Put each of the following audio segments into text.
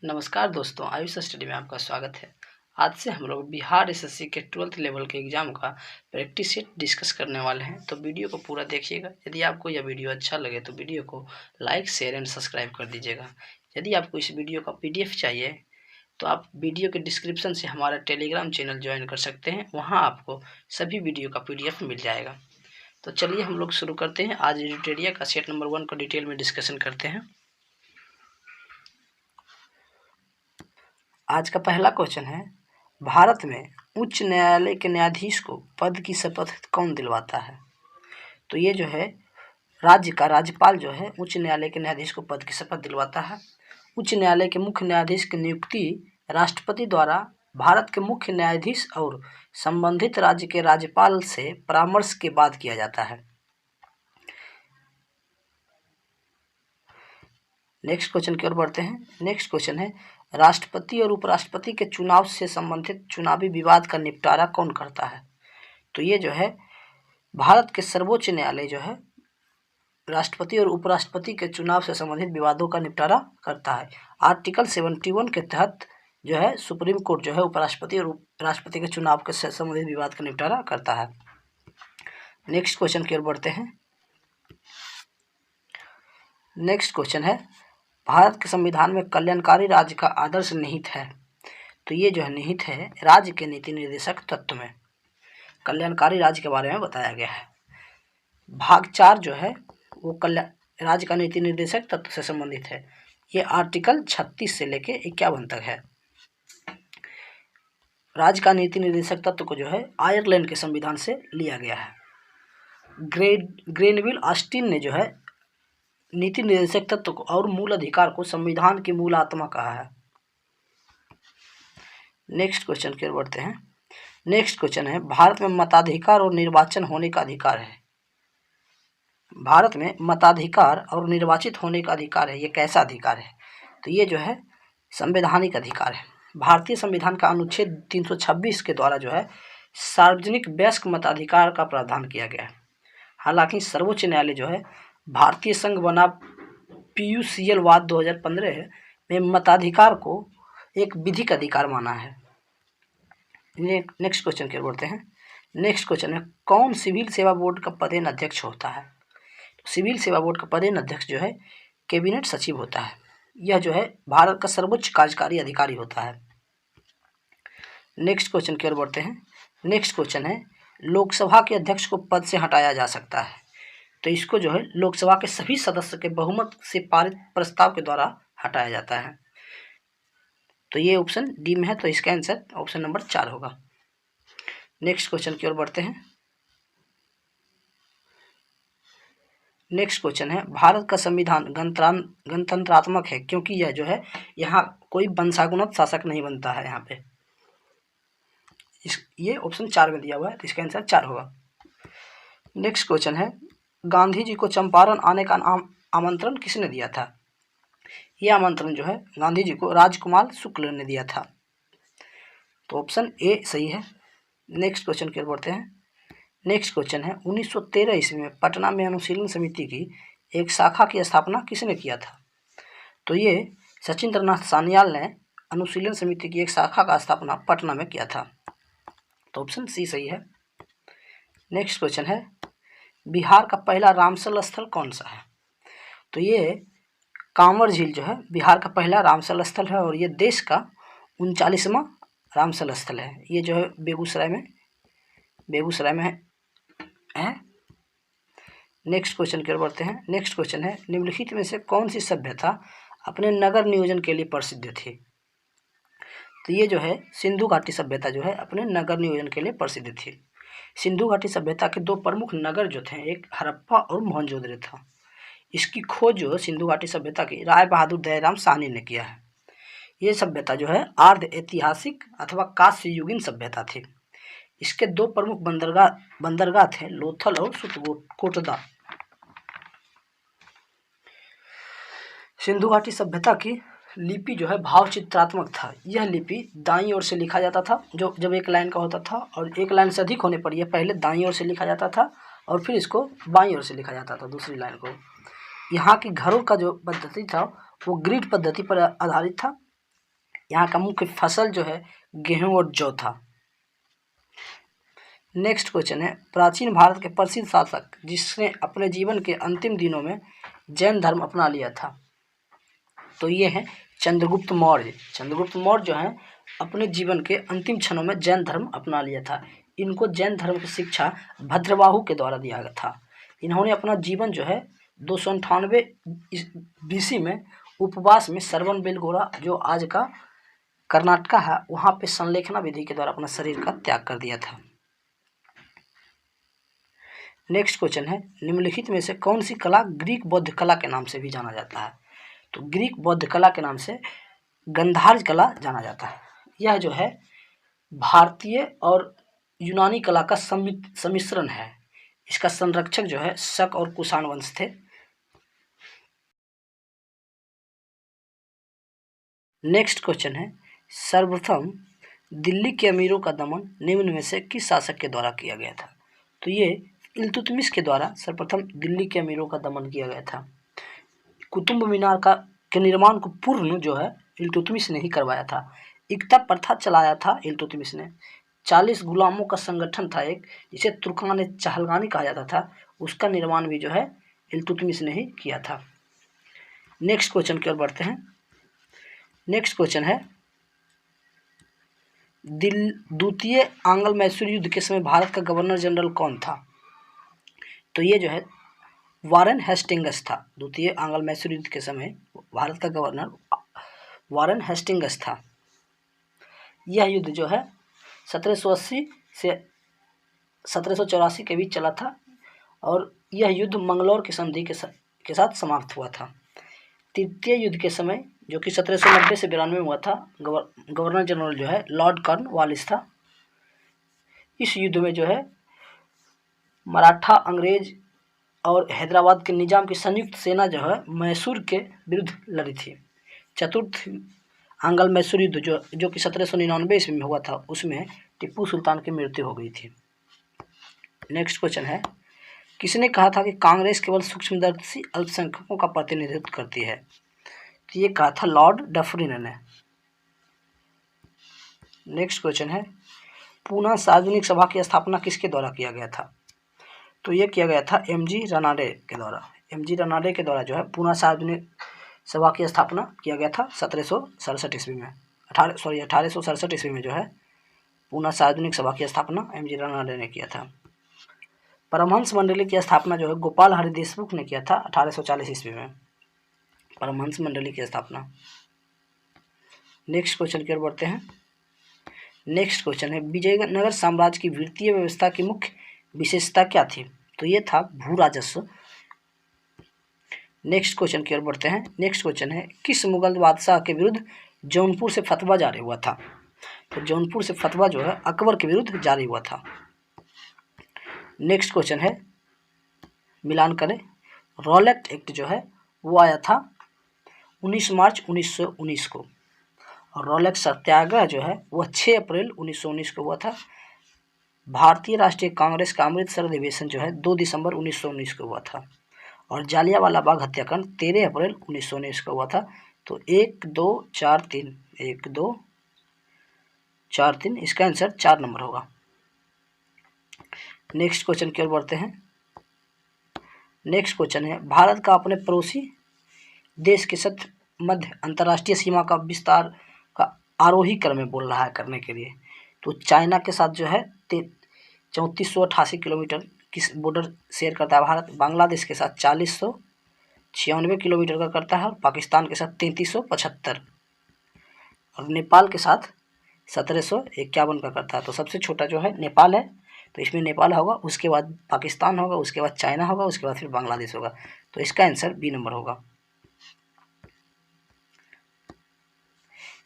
नमस्कार दोस्तों, आयुष स्टडी में आपका स्वागत है। आज से हम लोग बिहार एसएससी के 12th लेवल के एग्ज़ाम का प्रैक्टिस सेट डिस्कस करने वाले हैं, तो वीडियो को पूरा देखिएगा। यदि आपको यह वीडियो अच्छा लगे तो वीडियो को लाइक, शेयर एंड सब्सक्राइब कर दीजिएगा। यदि आपको इस वीडियो का PDF चाहिए तो आप वीडियो के डिस्क्रिप्शन से हमारा टेलीग्राम चैनल ज्वाइन कर सकते हैं, वहाँ आपको सभी वीडियो का PDF मिल जाएगा। तो चलिए हम लोग शुरू करते हैं। आज एडिटोरिया का सेट नंबर 1 का डिटेल में डिस्कशन करते हैं। आज का पहला क्वेश्चन है, भारत में उच्च न्यायालय के न्यायाधीश को पद की शपथ कौन दिलवाता है? तो ये जो है राज्य का राज्यपाल जो है उच्च न्यायालय के न्यायाधीश को पद की शपथ दिलवाता है। उच्च न्यायालय के मुख्य न्यायाधीश की नियुक्ति राष्ट्रपति द्वारा भारत के मुख्य न्यायाधीश और संबंधित राज्य के राज्यपाल से परामर्श के बाद किया जाता है। नेक्स्ट क्वेश्चन की ओर बढ़ते हैं। नेक्स्ट क्वेश्चन है, राष्ट्रपति और उपराष्ट्रपति के चुनाव से संबंधित चुनावी विवाद का निपटारा कौन करता है? तो ये जो है भारत के सर्वोच्च न्यायालय जो है राष्ट्रपति और उपराष्ट्रपति के चुनाव से संबंधित विवादों का निपटारा करता है। आर्टिकल 71 के तहत जो है सुप्रीम कोर्ट जो है उपराष्ट्रपति और राष्ट्रपति के चुनाव के संबंधित विवाद का निपटारा करता है। नेक्स्ट क्वेश्चन की ओर बढ़ते हैं। नेक्स्ट क्वेश्चन है, भारत के संविधान में कल्याणकारी राज्य का आदर्श निहित है। तो ये जो है निहित है राज्य के नीति निर्देशक तत्व में, कल्याणकारी राज्य के बारे में बताया गया है। भाग 4 जो है वो राज्य का नीति निर्देशक तत्व से संबंधित है। ये आर्टिकल 36 से लेके 51 तक है। राज्य का नीति निर्देशक तत्व को जो है आयरलैंड के संविधान से लिया गया है। ग्रेनविल ऑस्टिन ने जो है नीति निर्देशक तत्व को और मूल अधिकार को संविधान की मूल आत्मा कहा है। नेक्स्ट क्वेश्चन की ओर बढ़ते हैं। नेक्स्ट क्वेश्चन है, भारत में मताधिकार और निर्वाचन होने का अधिकार है। भारत में मताधिकार और निर्वाचित होने का अधिकार है, ये कैसा अधिकार है? तो ये जो है संवैधानिक अधिकार है। भारतीय संविधान का अनुच्छेद 326 के द्वारा जो है सार्वजनिक वयस्क मताधिकार का प्रावधान किया गया है। हालांकि सर्वोच्च न्यायालय जो है भारतीय संघ बना PUCL वाद 2015 में मताधिकार को एक विधिक अधिकार माना है। नेक्स्ट क्वेश्चन की ओर बढ़ते हैं। नेक्स्ट क्वेश्चन है, कौन सिविल सेवा बोर्ड का पदेन अध्यक्ष होता है? सिविल सेवा बोर्ड का पदेन अध्यक्ष जो है कैबिनेट सचिव होता है। यह जो है भारत का सर्वोच्च कार्यकारी अधिकारी होता है। नेक्स्ट क्वेश्चन की ओर बढ़ते हैं। नेक्स्ट क्वेश्चन है, लोकसभा के अध्यक्ष को पद से हटाया जा सकता है। तो इसको जो है लोकसभा के सभी सदस्य के बहुमत से पारित प्रस्ताव के द्वारा हटाया जाता है। तो ये ऑप्शन डी में है, तो इसका आंसर ऑप्शन नंबर 4 होगा। नेक्स्ट क्वेश्चन की ओर बढ़ते हैं। नेक्स्ट क्वेश्चन है, भारत का संविधान गणतंत्रात्मक है क्योंकि यह जो है यहाँ कोई वंशानुगत शासक नहीं बनता है। यहाँ पे ये ऑप्शन 4 में दिया हुआ है, तो इसका आंसर 4 होगा। नेक्स्ट क्वेश्चन है, गांधी जी को चंपारण आने का आमंत्रण किसने दिया था? यह आमंत्रण जो है गांधी जी को राजकुमार शुक्ल ने दिया था। तो ऑप्शन ए सही है। नेक्स्ट क्वेश्चन की ओर बढ़ते हैं। नेक्स्ट क्वेश्चन है, 1913 ईस्वी में पटना में अनुशीलन समिति की एक शाखा की स्थापना किसने किया था? तो ये सचिंद्रनाथ सान्याल ने अनुशीलन समिति की एक शाखा का स्थापना पटना में किया था। तो ऑप्शन सी सही है। नेक्स्ट क्वेश्चन है, बिहार का पहला रामसल स्थल कौन सा है? तो ये कांवर झील जो है बिहार का पहला रामसल स्थल है और ये देश का 39वां रामसल स्थल है। ये जो है बेगूसराय में है। नेक्स्ट क्वेश्चन की ओर बढ़ते हैं। नेक्स्ट क्वेश्चन है, निम्नलिखित में से कौन सी सभ्यता अपने नगर नियोजन के लिए प्रसिद्ध थी? तो ये जो है सिंधु घाटी सभ्यता जो है अपने नगर नियोजन के लिए प्रसिद्ध थी। सिंधु घाटी सभ्यता के 2 प्रमुख नगर जो थे, एक हड़प्पा और मोहनजोदड़ो था। इसकी खोज जो सिंधु घाटी सभ्यता की राय बहादुर दयाराम साहनी ने किया है। ये सभ्यता जो है अर्ध ऐतिहासिक अथवा कांस्य युगीन सभ्यता थी। इसके 2 प्रमुख बंदरगाह थे, लोथल और सुतकोटदा। सिंधु घाटी सभ्यता की लिपि जो है भाव चित्रात्मक था। यह लिपि दाईं ओर से लिखा जाता था, जो जब एक लाइन का होता था, और एक लाइन से अधिक होने पर यह पहले दाईं ओर से लिखा जाता था और फिर इसको बाईं ओर से लिखा जाता था दूसरी लाइन को। यहाँ के घरों का जो पद्धति था वो ग्रिड पद्धति पर आधारित था। यहाँ का मुख्य फसल जो है गेहूं और जौ था। नेक्स्ट क्वेश्चन है, प्राचीन भारत के प्रसिद्ध शासक जिसने अपने जीवन के अंतिम दिनों में जैन धर्म अपना लिया था, तो ये है चंद्रगुप्त मौर्य। चंद्रगुप्त मौर्य जो है अपने जीवन के अंतिम क्षणों में जैन धर्म अपना लिया था। इनको जैन धर्म की शिक्षा भद्रबाहु के द्वारा दिया गया था। इन्होंने अपना जीवन जो है 298 BC में उपवास में श्रवणबेलगोला जो आज का कर्नाटका है वहाँ पे संलेखना विधि के द्वारा अपना शरीर का त्याग कर दिया था। नेक्स्ट क्वेश्चन है, निम्नलिखित में से कौन सी कला ग्रीक बौद्ध कला के नाम से भी जाना जाता है, तो ग्रीक बौद्ध कला के नाम से गंधार्य कला जाना जाता है। यह जो है भारतीय और यूनानी कला का सम्मिश्रण है। इसका संरक्षक जो है शक और कुषाण वंश थे। नेक्स्ट क्वेश्चन है, सर्वप्रथम दिल्ली के अमीरों का दमन निम्न में से किस शासक के द्वारा किया गया था, तो ये इल्तुतमिश के द्वारा सर्वप्रथम दिल्ली के अमीरों का दमन किया गया था। कुतुब मीनार के निर्माण को पूर्ण जो है इल्तुतमिश ने ही करवाया था। इकता प्रथा चलाया था इल्तुतमिश ने। 40 गुलामों का संगठन था एक, जिसे तुर्कान चहलगानी कहा जाता था, उसका निर्माण भी जो है इल्तुतमिश ने ही किया था। नेक्स्ट क्वेश्चन की ओर बढ़ते हैं। नेक्स्ट क्वेश्चन है, द्वितीय आंग्ल मैसूर युद्ध के समय भारत का गवर्नर जनरल कौन था, तो ये जो है वारेन हेस्टिंग्स था। द्वितीय आंग्ल मैसूर युद्ध के समय भारत का गवर्नर वारेन हेस्टिंग्स था। यह युद्ध जो है 1780 से 1784 के बीच चला था और यह युद्ध मंगलौर की संधि के साथ समाप्त हुआ था। तृतीय युद्ध के समय जो कि 1790 से 92 में हुआ था, गवर्नर जनरल जो है लॉर्ड कॉर्नवालिस था। इस युद्ध में जो है मराठा, अंग्रेज और हैदराबाद के निजाम की संयुक्त सेना जो है मैसूर के विरुद्ध लड़ी थी। चतुर्थ आंग्ल मैसूर युद्ध जो कि 1799 ईस्वी में हुआ था, उसमें टीपू सुल्तान की मृत्यु हो गई थी। नेक्स्ट क्वेश्चन है, किसने कहा था कि कांग्रेस केवल सूक्ष्मदर्शी अल्पसंख्यकों का प्रतिनिधित्व करती है, तो ये कहा था लॉर्ड डफरिन ने। नेक्स्ट क्वेश्चन है, पूना सार्वजनिक सभा की स्थापना किसके द्वारा किया गया था, तो ये किया गया था एमजी रनाडे के द्वारा। एमजी रनाडे के द्वारा जो है पूना सार्वजनिक सभा की स्थापना किया गया था 1767 ईस्वी में। 1867 ईस्वी में जो है पूना सार्वजनिक सभा की स्थापना एमजी रनाडे ने किया था। परमहंस मंडली की स्थापना जो है गोपाल हरि देशमुख ने किया था 1840 ईस्वी में, परमहंस मंडली की स्थापना। नेक्स्ट क्वेश्चन की ओर बढ़ते हैं। नेक्स्ट क्वेश्चन है, विजयनगर साम्राज्य की वित्तीय व्यवस्था की मुख्य विशेषता क्या थी, तो ये था भू राजस्व। नेक्स्ट क्वेश्चन की ओर बढ़ते हैं। नेक्स्ट क्वेश्चन है, किस मुगल बादशाह के विरुद्ध जौनपुर से फतवा जारी हुआ था, तो जौनपुर से फतवा जो है अकबर के विरुद्ध जारी हुआ था। नेक्स्ट क्वेश्चन है, मिलान करें, रॉलेट एक्ट जो है वो आया था 19 मार्च 1919 को, और रॉलेट सत्याग्रह जो है वह 6 अप्रैल 1919 को हुआ था। भारतीय राष्ट्रीय कांग्रेस का अमृतसर अधिवेशन जो है 2 दिसंबर 1919 को हुआ था, और जालियांवाला बाग हत्याकांड 13 अप्रैल 1919 को हुआ था। तो 1 2 4 3 1 2 4 3 इसका आंसर 4 नंबर होगा। नेक्स्ट क्वेश्चन की ओर बढ़ते हैं। नेक्स्ट क्वेश्चन है, भारत का अपने पड़ोसी देश के साथ मध्य अंतर्राष्ट्रीय सीमा का विस्तार का आरोही क्रम में बोल रहा है करने के लिए, तो चाइना के साथ जो है 3488 किलोमीटर की बॉर्डर शेयर करता है भारत। बांग्लादेश के साथ 4096 किलोमीटर का करता है, और पाकिस्तान के साथ 3375, और नेपाल के साथ 1751 का करता है। तो सबसे छोटा जो है नेपाल है, तो इसमें नेपाल होगा, उसके बाद पाकिस्तान होगा, उसके बाद चाइना होगा, उसके बाद फिर बांग्लादेश होगा। तो इसका आंसर बी नंबर होगा।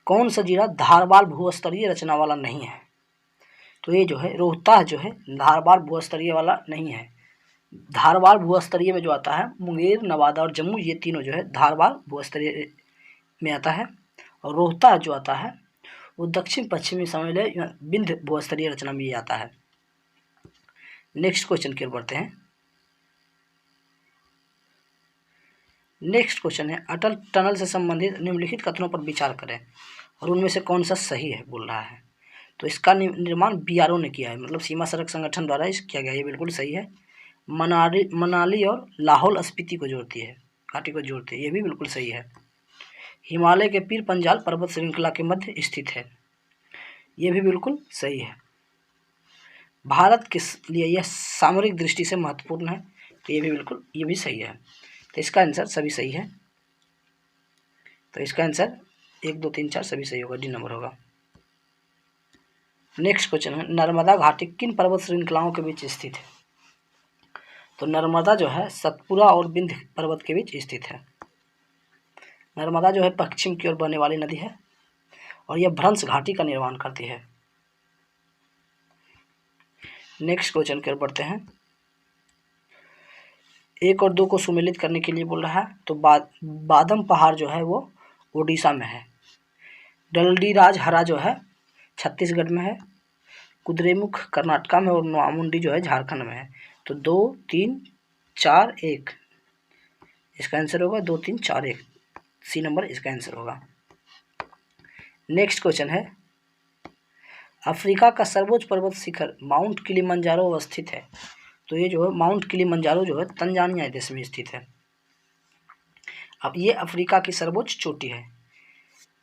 कौन सा जिला धारबाल भूस्तरीय रचना वाला नहीं है, तो ये जो है रोहतास जो है धारबाल भूस्तरीय वाला नहीं है। धारबाल भूस्तरीय में जो आता है मुंगेर, नवादा और जम्मू, ये तीनों जो है धारबाल भूस्तरीय में आता है, और रोहतास जो आता है वो दक्षिण पश्चिमी समन्वय बिंद भूस्तरीय रचना में आता है। नेक्स्ट क्वेश्चन की ओर बढ़ते हैं। नेक्स्ट क्वेश्चन है, अटल टनल से संबंधित निम्नलिखित कथनों पर विचार करें। और उनमें से कौन सा सही है बोल रहा है। तो इसका निर्माण BRO ने किया है, मतलब सीमा सड़क संगठन द्वारा इस किया गया, ये बिल्कुल सही है। मनाली और लाहौल स्पीति को जोड़ती है, घाटी को जोड़ती है, ये भी बिल्कुल सही है। हिमालय के पीर पंजाल पर्वत श्रृंखला के मध्य स्थित है, ये भी बिल्कुल सही है। भारत के लिए यह सामरिक दृष्टि से महत्वपूर्ण है, तो ये भी बिल्कुल, ये भी सही है। तो इसका आंसर सभी सही है। तो इसका आंसर 1 2 3 4 सभी सही होगा, डी नंबर होगा। नेक्स्ट क्वेश्चन है, नर्मदा घाटी किन पर्वत श्रृंखलाओं के बीच स्थित है। तो नर्मदा जो है सतपुरा और विंध्य पर्वत के बीच स्थित है। नर्मदा जो है पश्चिम की ओर बहने वाली नदी है और यह भ्रंश घाटी का निर्माण करती है। नेक्स्ट क्वेश्चन की ओर बढ़ते हैं। 1 और 2 को सुमेलित करने के लिए बोल रहा है। तो बादम पहाड़ जो है वो ओडिशा में है। डलडीराज हरा जो है छत्तीसगढ़ में है। कुद्रेमुख कर्नाटका में और नोआमुंडी जो है झारखंड में है। तो 2 3 4 1 इसका आंसर होगा, 2 3 4 1 सी नंबर इसका आंसर होगा। नेक्स्ट क्वेश्चन है, अफ्रीका का सर्वोच्च पर्वत शिखर माउंट किलिमंजारो अवस्थित है। तो ये जो है माउंट किलिमंजारो जो है तंजानिया देश में स्थित है। अब ये अफ्रीका की सर्वोच्च चोटी है।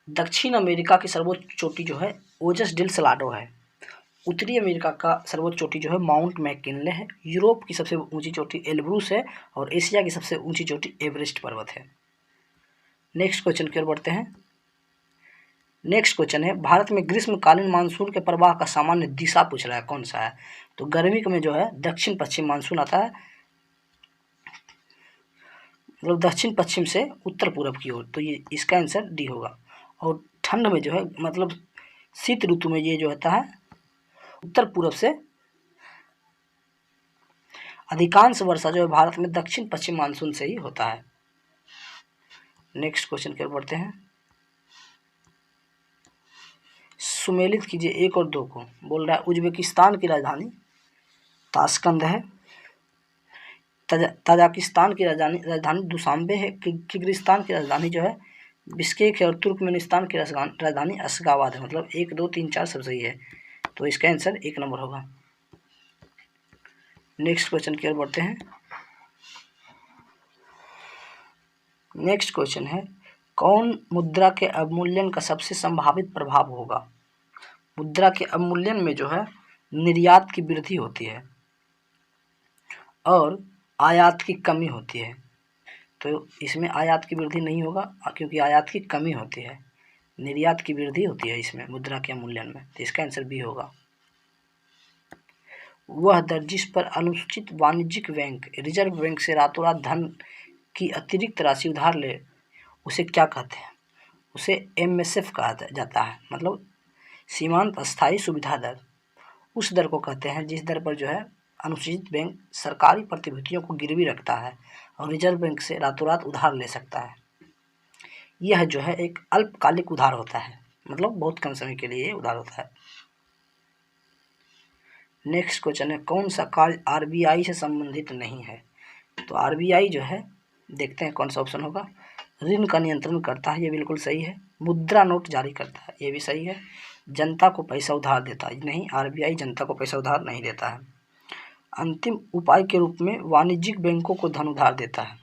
दक्षिण अमेरिका की सर्वोच्च चोटी जो है ओजस डिल सलाडो है। उत्तरी अमेरिका का सर्वोच्च चोटी जो है माउंट मैकिनले है। यूरोप की सबसे ऊंची चोटी एल्ब्रूस है और एशिया की सबसे ऊंची चोटी एवरेस्ट पर्वत है। नेक्स्ट क्वेश्चन की ओर बढ़ते हैं। नेक्स्ट क्वेश्चन है, भारत में ग्रीष्मकालीन मानसून के प्रवाह का सामान्य दिशा पूछ रहा है, कौन सा है। तो गर्मी में जो है दक्षिण पश्चिम मानसून आता है, मतलब दक्षिण पश्चिम से उत्तर पूर्व की ओर, तो ये इसका आंसर डी होगा। और ठंड में जो है, मतलब शीत ऋतु में ये जो होता है उत्तर पूर्व से। अधिकांश वर्षा जो है भारत में दक्षिण पश्चिम मानसून से ही होता है। नेक्स्ट क्वेश्चन की ओर बढ़ते हैं। सुमेलित कीजिए 1 और 2 को। बोल रहा है उज्बेकिस्तान की राजधानी ताशकंद है। ताजिकिस्तान की राजधानी दुशांबे है। किर्गिस्तान की राजधानी जो है बिश्केक है और तुर्कमेनिस्तान की राजधानी अशगाबाद है। मतलब 1 2 3 4 सब सही है, तो इसका आंसर 1 नंबर होगा। नेक्स्ट क्वेश्चन की ओर बढ़ते हैं। नेक्स्ट क्वेश्चन है, कौन मुद्रा के अवमूल्यन का सबसे संभावित प्रभाव होगा। मुद्रा के अवमूल्यन में जो है निर्यात की वृद्धि होती है और आयात की कमी होती है। तो इसमें आयात की वृद्धि नहीं होगा क्योंकि आयात की कमी होती है, निर्यात की वृद्धि होती है इसमें मुद्रा के अवमूल्यन में, तो इसका आंसर बी होगा। वह दर जिस पर अनुसूचित वाणिज्यिक बैंक रिजर्व बैंक से रातों रात धन की अतिरिक्त राशि उधार ले उसे क्या कहते हैं। उसे MSF कहा जाता है, मतलब सीमांत अस्थायी सुविधा दर। उस दर को कहते हैं जिस दर पर जो है अनुसूचित बैंक सरकारी प्रतिभूतियों को गिरवी रखता है और रिजर्व बैंक से रातों रात उधार ले सकता है। यह जो है एक अल्पकालिक उधार होता है, मतलब बहुत कम समय के लिए उधार होता है। नेक्स्ट क्वेश्चन है, कौन सा कार्य RBI से संबंधित नहीं है। तो RBI जो है देखते हैं कौन सा ऑप्शन होगा। ऋण का नियंत्रण करता है, ये बिल्कुल सही है। मुद्रा नोट जारी करता है, ये भी सही है। जनता को पैसा उधार देता है, नहीं, RBI जनता को पैसा उधार नहीं देता है। अंतिम उपाय के रूप में वाणिज्यिक बैंकों को धन उधार देता है,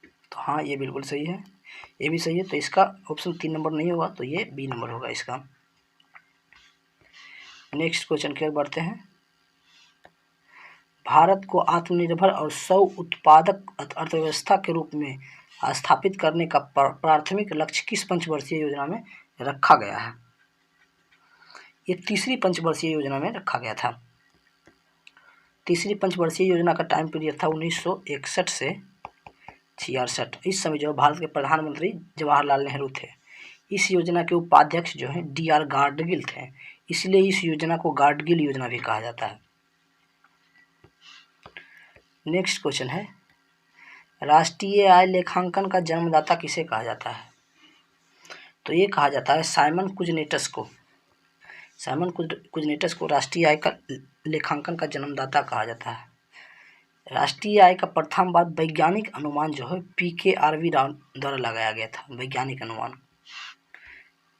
तो हाँ ये बिल्कुल सही है, ये भी सही है। तो इसका ऑप्शन 3 नंबर नहीं होगा, तो ये बी नंबर होगा इसका। नेक्स्ट क्वेश्चन की ओर बढ़ते हैं। भारत को आत्मनिर्भर और स्व उत्पादक अर्थव्यवस्था के रूप में स्थापित करने का प्राथमिक लक्ष्य किस पंचवर्षीय योजना में रखा गया है। ये तीसरी पंचवर्षीय योजना में रखा गया था। तीसरी पंचवर्षीय योजना का टाइम पीरियड था 1961 से 66। इस समय जो भारत के प्रधानमंत्री जवाहरलाल नेहरू थे। इस योजना के उपाध्यक्ष जो हैं DR गाडगिल थे, इसलिए इस योजना को गाडगिल योजना भी कहा जाता है। नेक्स्ट क्वेश्चन है, राष्ट्रीय आय लेखांकन का जन्मदाता किसे कहा जाता है। तो ये कहा जाता है साइमन कुजनेटस को। साइमन कुजनेटस को राष्ट्रीय आय का लेखांकन का जन्मदाता कहा जाता है। राष्ट्रीय आय का प्रथम बार वैज्ञानिक अनुमान जो है PKRV द्वारा लगाया गया था, वैज्ञानिक अनुमान।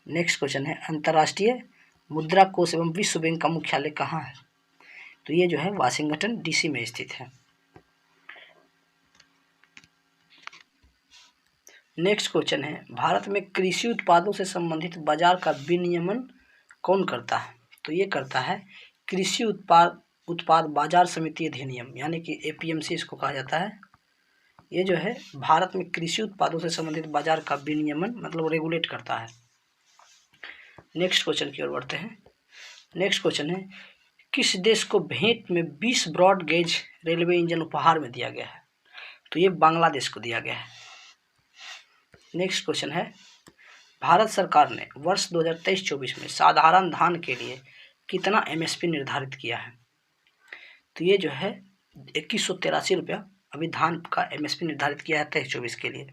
नेक्स्ट क्वेश्चन है अंतर्राष्ट्रीय मुद्रा कोष एवं विश्व बैंक का मुख्यालय कहाँ है? तो ये जो है वाशिंगटन डीसी में स्थित है। नेक्स्ट क्वेश्चन है भारत में कृषि उत्पादों से संबंधित बाजार का विनियमन कौन करता है? तो ये करता है कृषि उत्पाद बाजार समिति अधिनियम, यानी कि एपीएमसी इसको कहा जाता है। ये जो है भारत में कृषि उत्पादों से संबंधित बाजार का विनियमन मतलब रेगुलेट करता है। नेक्स्ट क्वेश्चन की ओर बढ़ते हैं। नेक्स्ट क्वेश्चन है किस देश को भेंट में 20 ब्रॉड गेज रेलवे इंजन उपहार में दिया गया है? तो ये बांग्लादेश को दिया गया है। नेक्स्ट क्वेश्चन है भारत सरकार ने वर्ष 2023-24 में साधारण धान के लिए कितना एमएसपी निर्धारित किया है? तो ये जो है 2183 रुपया अभी धान का एमएसपी निर्धारित किया है 23-24 के लिए।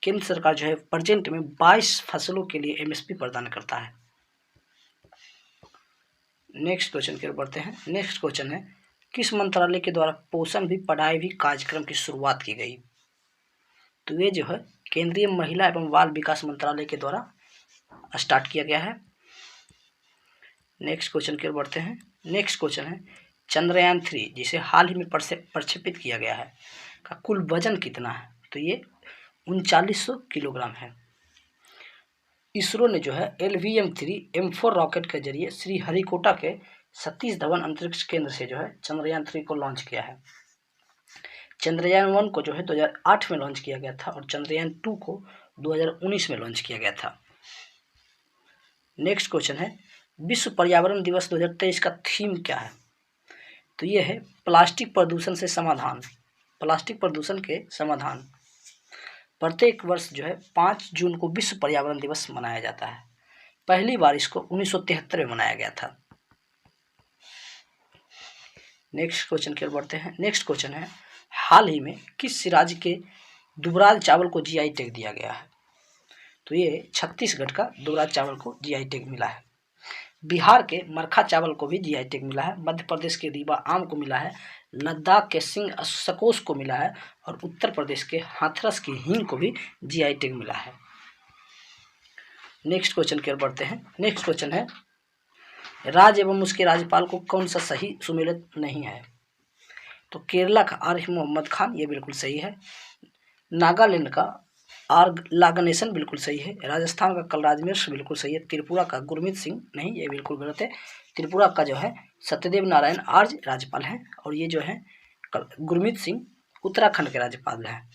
केंद्र सरकार जो है प्रेजेंट में 22 फसलों के लिए एमएसपी प्रदान करता है। नेक्स्ट क्वेश्चन की ओर बढ़ते हैं। नेक्स्ट क्वेश्चन है किस मंत्रालय के द्वारा पोषण भी पढ़ाई भी कार्यक्रम की शुरुआत की गई? तो ये जो है केंद्रीय महिला एवं बाल विकास मंत्रालय के द्वारा स्टार्ट किया गया है। नेक्स्ट क्वेश्चन की ओर बढ़ते हैं। नेक्स्ट क्वेश्चन है चंद्रयान 3 जिसे हाल ही में प्रक्षेपित किया गया है का कुल वजन कितना है? तो ये 3900 किलोग्राम है। इसरो ने जो है LVM-3 M4 रॉकेट के जरिए श्रीहरिकोटा के सतीश धवन अंतरिक्ष केंद्र से जो है चंद्रयान 3 को लॉन्च किया है। चंद्रयान 1 को जो है 2008 में लॉन्च किया गया था और चंद्रयान 2 को 2019 में लॉन्च किया गया था। नेक्स्ट क्वेश्चन है विश्व पर्यावरण दिवस 2023 का थीम क्या है? तो ये है प्लास्टिक प्रदूषण से समाधान, प्लास्टिक प्रदूषण के समाधान। प्रत्येक वर्ष जो है 5 जून को विश्व पर्यावरण दिवस मनाया जाता है। पहली बार इसको 1973 में मनाया गया था। नेक्स्ट क्वेश्चन की ओर बढ़ते हैं। नेक्स्ट क्वेश्चन है हाल ही में किस राज्य के दुबराज चावल को जीआई टैग दिया गया है? तो ये छत्तीसगढ़ का दुबराज चावल को जीआई टैग मिला है। बिहार के मरखा चावल को भी जीआई टैग मिला है। मध्य प्रदेश के रीवा आम को मिला है। लद्दाख के सिंह सकोस को मिला है और उत्तर प्रदेश के हाथरस की हींग को भी जीआई टैग मिला है। नेक्स्ट क्वेश्चन की ओर बढ़ते हैं। नेक्स्ट क्वेश्चन है राज्य एवं उसके राज्यपाल को कौन सा सही सुमेलित नहीं है? तो केरला का आरिफ मोहम्मद खान, ये बिल्कुल सही है। नागालैंड का आर लागनेशन बिल्कुल सही है। राजस्थान का कलराज मिश्र बिल्कुल सही है। त्रिपुरा का गुरमीत सिंह नहीं, ये बिल्कुल गलत है। त्रिपुरा का जो है सत्यदेव नारायण आर्य राज्यपाल हैं और ये जो है गुरमीत सिंह उत्तराखंड के राज्यपाल हैं।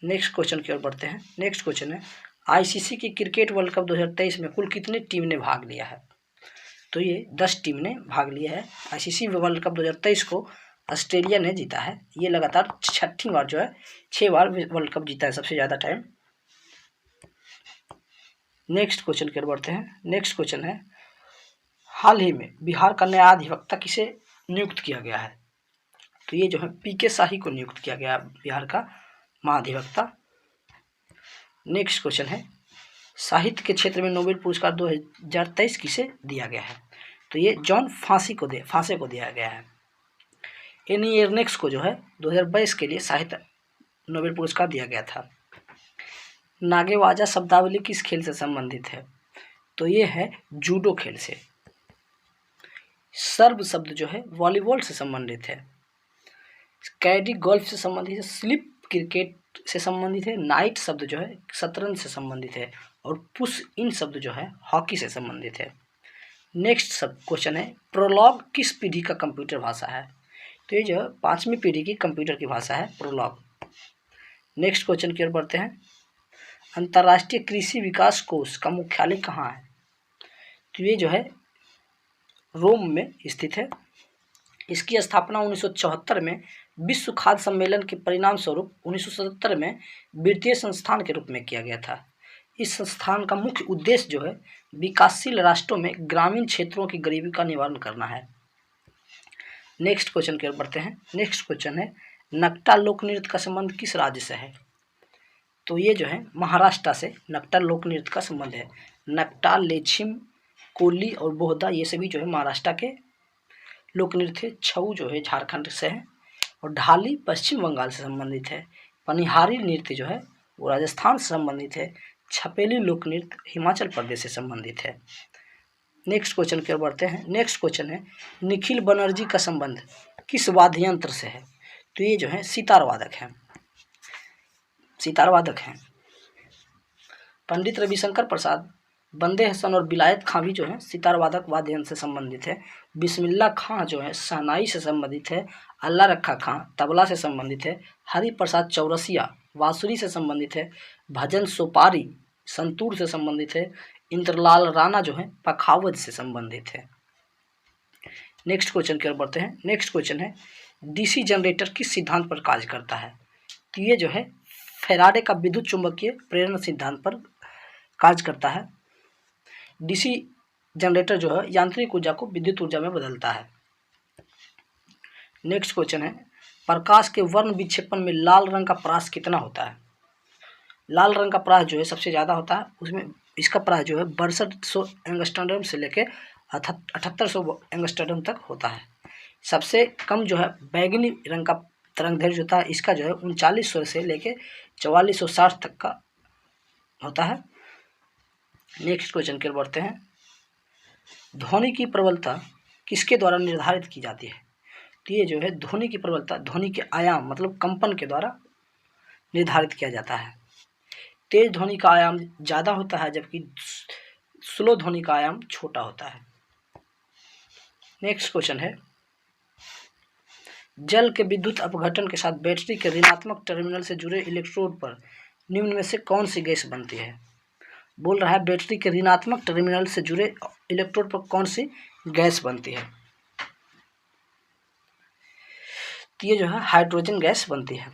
नेक्स्ट क्वेश्चन की ओर बढ़ते हैं। नेक्स्ट क्वेश्चन है आईसीसी की क्रिकेट वर्ल्ड कप 2023 में कुल कितनी टीम ने भाग लिया है? तो ये 10 टीम ने भाग लिया है। आईसीसी वर्ल्ड कप 2023 को ऑस्ट्रेलिया ने जीता है। ये लगातार 6ठी बार जो है 6 बार वर्ल्ड कप जीता है, सबसे ज़्यादा टाइम। नेक्स्ट क्वेश्चन की ओर बढ़ते हैं। नेक्स्ट क्वेश्चन है हाल ही में बिहार का नया अधिवक्ता किसे नियुक्त किया गया है? तो ये जो है पीके शाही को नियुक्त किया गया बिहार का महाधिवक्ता। नेक्स्ट क्वेश्चन है साहित्य के क्षेत्र में नोबेल पुरस्कार 2023 किसे दिया गया है? तो ये जॉन फांसे को दिया गया है। एनी एर्नेक्स को जो है 2022 के लिए साहित्य नोबेल पुरस्कार दिया गया था। नागेवाजा शब्दावली किस खेल से संबंधित है? तो ये है जूडो खेल से। सर्व शब्द जो है वॉलीबॉल से संबंधित है। कैडी गोल्फ से संबंधित है। स्लिप क्रिकेट से संबंधित है। नाइट शब्द जो है शतरंज से संबंधित है और पुश इन शब्द जो है हॉकी से संबंधित है। नेक्स्ट सब क्वेश्चन है प्रोलॉग किस पीढ़ी का कंप्यूटर भाषा है? तो ये जो 5वीं पीढ़ी की कंप्यूटर की भाषा है प्रोलॉग। नेक्स्ट क्वेश्चन की ओर बढ़ते हैं। अंतर्राष्ट्रीय कृषि विकास कोष का मुख्यालय कहाँ है? तो ये जो है रोम में स्थित है। इसकी स्थापना 1974 में विश्व खाद्य सम्मेलन के परिणाम स्वरूप 1977 में वित्तीय संस्थान के रूप में किया गया था। इस संस्थान का मुख्य उद्देश्य जो है विकासशील राष्ट्रों में ग्रामीण क्षेत्रों की गरीबी का निवारण करना है। नेक्स्ट क्वेश्चन की ओर बढ़ते हैं। नेक्स्ट क्वेश्चन है नकटा लोक नृत्य का संबंध किस राज्य से है? तो ये जो है महाराष्ट्र से नकटा लोक नृत्य का संबंध है। नकटा, लेछिम, कोली और बोहदा ये सभी जो है महाराष्ट्र के लोक नृत्य। छऊ जो है झारखंड से है और ढाली पश्चिम बंगाल से संबंधित है। पनिहारी नृत्य जो है वो राजस्थान से संबंधित है। छपेली लोक नृत्य हिमाचल प्रदेश से संबंधित है। नेक्स्ट क्वेश्चन की ओर बढ़ते हैं। नेक्स्ट क्वेश्चन है निखिल बनर्जी का संबंध किस वाद्य यंत्र से है? तो ये जो है सितार वादक हैं, सितार वादक हैं। पंडित रविशंकर प्रसाद, बंदे हसन और विलायत खां भी जो है सितार वादक वाद्य यंत्र से संबंधित है। बिस्मिल्लाह खां जो है शहनाई से संबंधित है। अल्लाह रखा खां तबला से संबंधित है। हरि प्रसाद चौरसिया बांसुरी से संबंधित है। भजन सोपारी संतूर से संबंधित है। इंद्रलाल राणा जो है पखावज से संबंधित है। नेक्स्ट क्वेश्चन की ओर बढ़ते हैं। नेक्स्ट क्वेश्चन है डीसी जनरेटर किस सिद्धांत पर कार्य करता है? तो ये जो है फैराडे का विद्युत चुंबकीय प्रेरण सिद्धांत पर कार्य करता है। डीसी जनरेटर जो है यांत्रिक ऊर्जा को विद्युत ऊर्जा में बदलता है। नेक्स्ट क्वेश्चन है प्रकाश के वर्ण विक्षेपण में लाल रंग का परास कितना होता है? लाल रंग का परास जो है सबसे ज़्यादा होता है, उसमें इसका परास जो है 6200 एंगस्ट्रॉम से लेकर 7800 एंगस्ट्रॉम तक होता है। सबसे कम जो है बैगनी रंग का तरंगदैर्घ्य होता है, इसका जो है 3900 से लेकर 4460 तक का होता है। नेक्स्ट क्वेश्चन की ओर बढ़ते हैं। ध्वनि की प्रबलता किसके द्वारा निर्धारित की जाती है? तो ये जो है ध्वनि की प्रबलता ध्वनि के आयाम मतलब कंपन के द्वारा निर्धारित किया जाता है। तेज ध्वनि का आयाम ज़्यादा होता है जबकि स्लो ध्वनि का आयाम छोटा होता है। नेक्स्ट क्वेश्चन है जल के विद्युत अपघटन के साथ बैटरी के ऋणात्मक टर्मिनल से जुड़े इलेक्ट्रोड पर निम्न में से कौन सी गैस बनती है? बोल रहा है बैटरी के ऋणात्मक टर्मिनल से जुड़े इलेक्ट्रोड पर कौन सी गैस बनती है? तो ये जो है हाइड्रोजन गैस बनती है।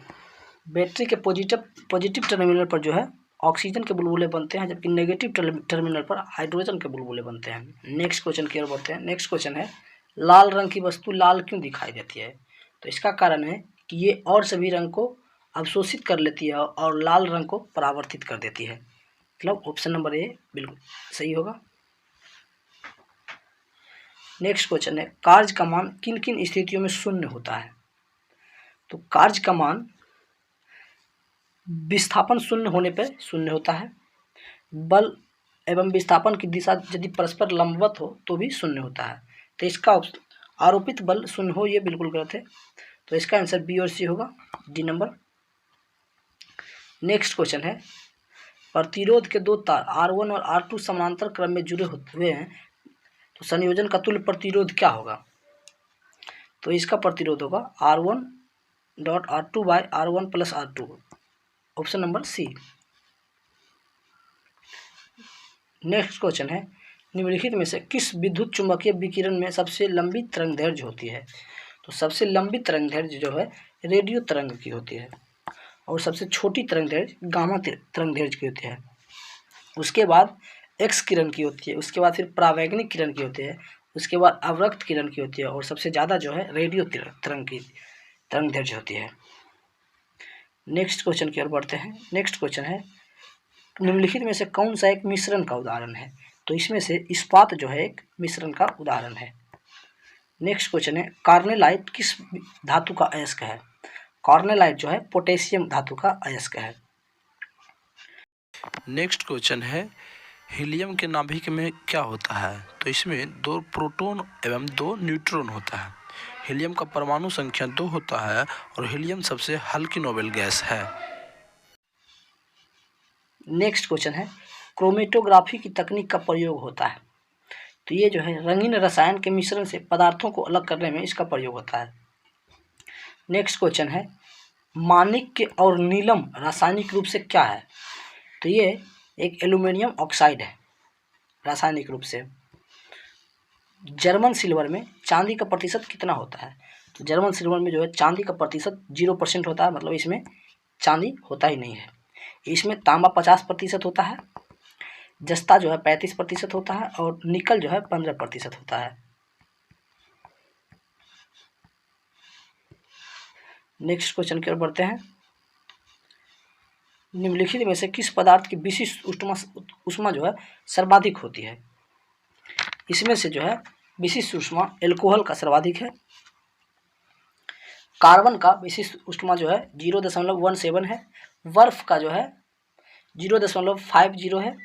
बैटरी के पॉजिटिव टर्मिनल पर जो है ऑक्सीजन के बुलबुले बनते हैं जबकि नेगेटिव टर्मिनल पर हाइड्रोजन के बुलबुले बनते हैं। नेक्स्ट क्वेश्चन की ओर बढ़ते हैं। नेक्स्ट क्वेश्चन है लाल रंग की वस्तु लाल क्यों दिखाई देती है? तो इसका कारण है कि ये और सभी रंग को अवशोषित कर लेती है और लाल रंग को परावर्तित कर देती है। मतलब ऑप्शन नंबर ए बिल्कुल सही होगा। नेक्स्ट क्वेश्चन है कार्य का मान किन किन स्थितियों में शून्य होता है? तो कार्य का मान विस्थापन शून्य होने पर शून्य होता है। बल एवं विस्थापन की दिशा यदि परस्पर लंबवत हो तो भी शून्य होता है। तो इसका आरोपित बल शून्य हो ये बिल्कुल गलत है, तो इसका आंसर बी और सी होगा, डी नंबर। नेक्स्ट क्वेश्चन है प्रतिरोध के दो तार R1 और R2 समानांतर क्रम में जुड़े हुए हैं तो संयोजन का तुल्य प्रतिरोध क्या होगा? तो इसका प्रतिरोध होगा R1.R2/R1 + R2, option number C. Next question है निम्नलिखित में से किस विद्युत चुंबकीय विकिरण में सबसे लंबी तरंगदैर्घ्य होती है? तो सबसे लंबी तरंगदैर्घ्य जो है रेडियो तरंग की होती है और सबसे छोटी तरंगदैर्घ्य गामा तरंगदैर्घ्य की होती है। उसके बाद एक्स किरण की होती है, उसके बाद फिर परावैंगनिक किरण की होती है, उसके बाद अवरक्त किरण की होती है और सबसे ज़्यादा जो है रेडियो तरंग की तरंगदैर्घ्य होती है। नेक्स्ट क्वेश्चन की ओर बढ़ते हैं। नेक्स्ट क्वेश्चन है निम्नलिखित में से कौन सा एक मिश्रण का उदाहरण है? तो इसमें से इस्पात जो है एक मिश्रण का उदाहरण है। नेक्स्ट क्वेश्चन है कार्नेलाइट किस धातु का अयस्क है? कार्नेलाइट जो है पोटेशियम धातु का अयस्क है। नेक्स्ट क्वेश्चन है हीलियम के नाभिक में क्या होता है? तो इसमें 2 प्रोटॉन एवं 2 न्यूट्रॉन होता है। हीलियम का परमाणु संख्या 2 होता है और हीलियम सबसे हल्की नोबेल गैस है। नेक्स्ट क्वेश्चन है क्रोमेटोग्राफी की तकनीक का प्रयोग होता है? तो ये जो है रंगीन रसायन के मिश्रण से पदार्थों को अलग करने में इसका प्रयोग होता है। नेक्स्ट क्वेश्चन है माणिक्य और नीलम रासायनिक रूप से क्या है? तो ये एक एल्यूमिनियम ऑक्साइड है रासायनिक रूप से। जर्मन सिल्वर में चांदी का प्रतिशत कितना होता है? तो जर्मन सिल्वर में जो है चांदी का प्रतिशत 0% होता है, मतलब इसमें चांदी होता ही नहीं है। इसमें तांबा 50% होता है, जस्ता जो है 35% होता है और निकल जो है 15% होता है। नेक्स्ट क्वेश्चन की ओर बढ़ते हैं। निम्नलिखित में से किस पदार्थ की विशिष्ट ऊष्मा जो है सर्वाधिक होती है? इसमें से जो है विशिष्ट ऊष्मा एल्कोहल का सर्वाधिक है। कार्बन का विशिष्ट ऊष्मा जो है 0.17 है। बर्फ का जो है 0.50 है।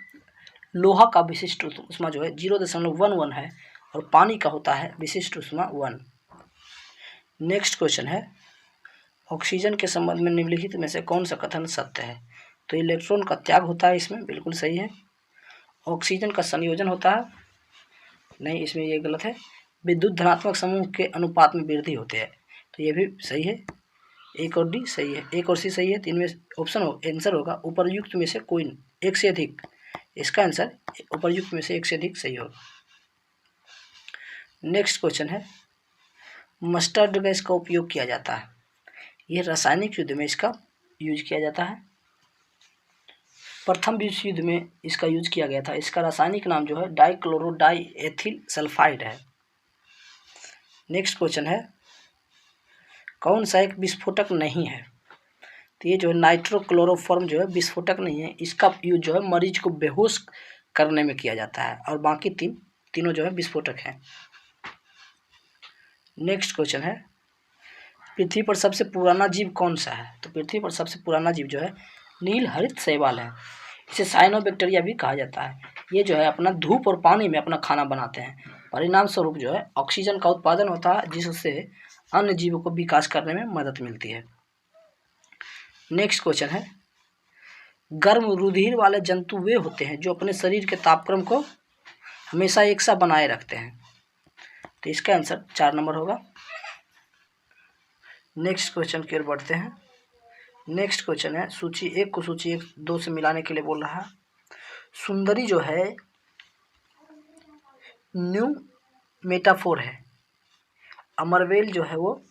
लोहा का विशिष्ट ऊष्मा जो है 0.11 है और पानी का होता है विशिष्ट ऊष्मा 1। नेक्स्ट क्वेश्चन है, ऑक्सीजन के संबंध में निम्नलिखित में से कौन सा कथन सत्य है? तो इलेक्ट्रॉन का त्याग होता है, इसमें बिल्कुल सही है। ऑक्सीजन का संयोजन होता है, नहीं, इसमें ये गलत है। विद्युत धनात्मक समूह के अनुपात में वृद्धि होती है, तो ये भी सही है। एक और डी सही है, एक और सी सही है। 3 में ऑप्शन आंसर होगा उपर्युक्त में से कोई एक से अधिक। इसका आंसर उपर्युक्त में से एक से अधिक सही होगा। नेक्स्ट क्वेश्चन है, मस्टर्ड गैस का उपयोग किया जाता है, यह रासायनिक युद्ध में इसका यूज किया जाता है। प्रथम विश्व युद्ध में इसका यूज किया गया था। इसका रासायनिक नाम जो है डाइक्लोरोडाइएथिल सल्फाइड है। नेक्स्ट क्वेश्चन है, कौन सा एक विस्फोटक नहीं है? तो ये जो है नाइट्रोक्लोरोफॉर्म जो है विस्फोटक नहीं है। इसका यूज जो है मरीज को बेहोश करने में किया जाता है और बाकी तीनों जो है विस्फोटक हैं। नेक्स्ट क्वेश्चन है, पृथ्वी पर सबसे पुराना जीव कौन सा है? तो पृथ्वी पर सबसे पुराना जीव जो है नील हरित शैवाल है। इसे साइनोबैक्टीरिया भी कहा जाता है। ये जो है अपना धूप और पानी में अपना खाना बनाते हैं। परिणाम स्वरूप जो है ऑक्सीजन का उत्पादन होता है, जिससे अन्य जीवों को विकास करने में मदद मिलती है। नेक्स्ट क्वेश्चन है, गर्म रुधिर वाले जंतु वे होते हैं जो अपने शरीर के तापक्रम को हमेशा एक सा बनाए रखते हैं। तो इसका आंसर 4 नंबर होगा। नेक्स्ट क्वेश्चन की ओर बढ़ते हैं। नेक्स्ट क्वेश्चन है, सूची 1 को सूची 2 से मिलाने के लिए बोल रहा है। सुंदरी जो है न्यू मेटाफोर है। अमरवेल जो है वो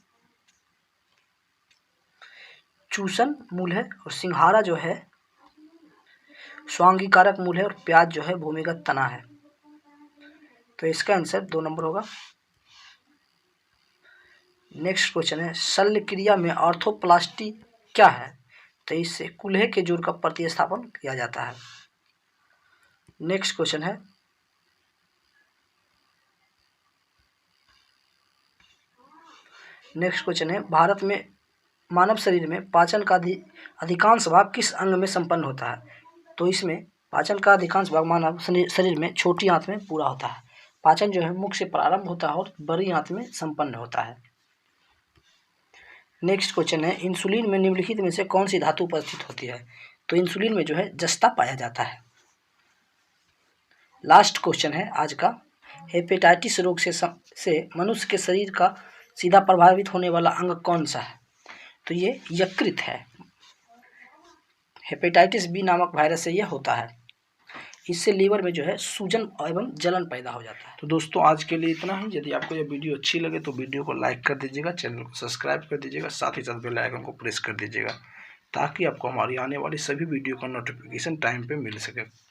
चूषण मूल है और सिंघारा जो है स्वांगीकारक मूल है और प्याज जो है भूमिगत तना है। तो इसका आंसर 2 नंबर होगा। नेक्स्ट क्वेश्चन है, शल्य क्रिया में ऑर्थोप्लास्टी क्या है? तो इससे कूल्हे के जोड़ का प्रतिस्थापन किया जाता है। नेक्स्ट क्वेश्चन है, भारत में मानव शरीर में पाचन का अधिकांश भाग किस अंग में संपन्न होता है? तो इसमें पाचन का अधिकांश भाग मानव शरीर में छोटी आंत में पूरा होता है। पाचन जो है मुख से प्रारंभ होता है और बड़ी आंत में संपन्न होता है। नेक्स्ट क्वेश्चन है, इंसुलिन में निम्नलिखित में से कौन सी धातु उपस्थित होती है? तो इंसुलिन में जो है जस्ता पाया जाता है। लास्ट क्वेश्चन है आज का, हेपेटाइटिस रोग से मनुष्य के शरीर का सीधा प्रभावित होने वाला अंग कौन सा है? तो ये यकृत है। हेपेटाइटिस बी नामक वायरस से यह होता है। इससे लीवर में जो है सूजन एवं जलन पैदा हो जाता है। तो दोस्तों आज के लिए इतना ही। यदि आपको यह वीडियो अच्छी लगे तो वीडियो को लाइक कर दीजिएगा, चैनल को सब्सक्राइब कर दीजिएगा, साथ ही साथ बेल आइकन को प्रेस कर दीजिएगा ताकि आपको हमारी आने वाली सभी वीडियो का नोटिफिकेशन टाइम पे मिल सके।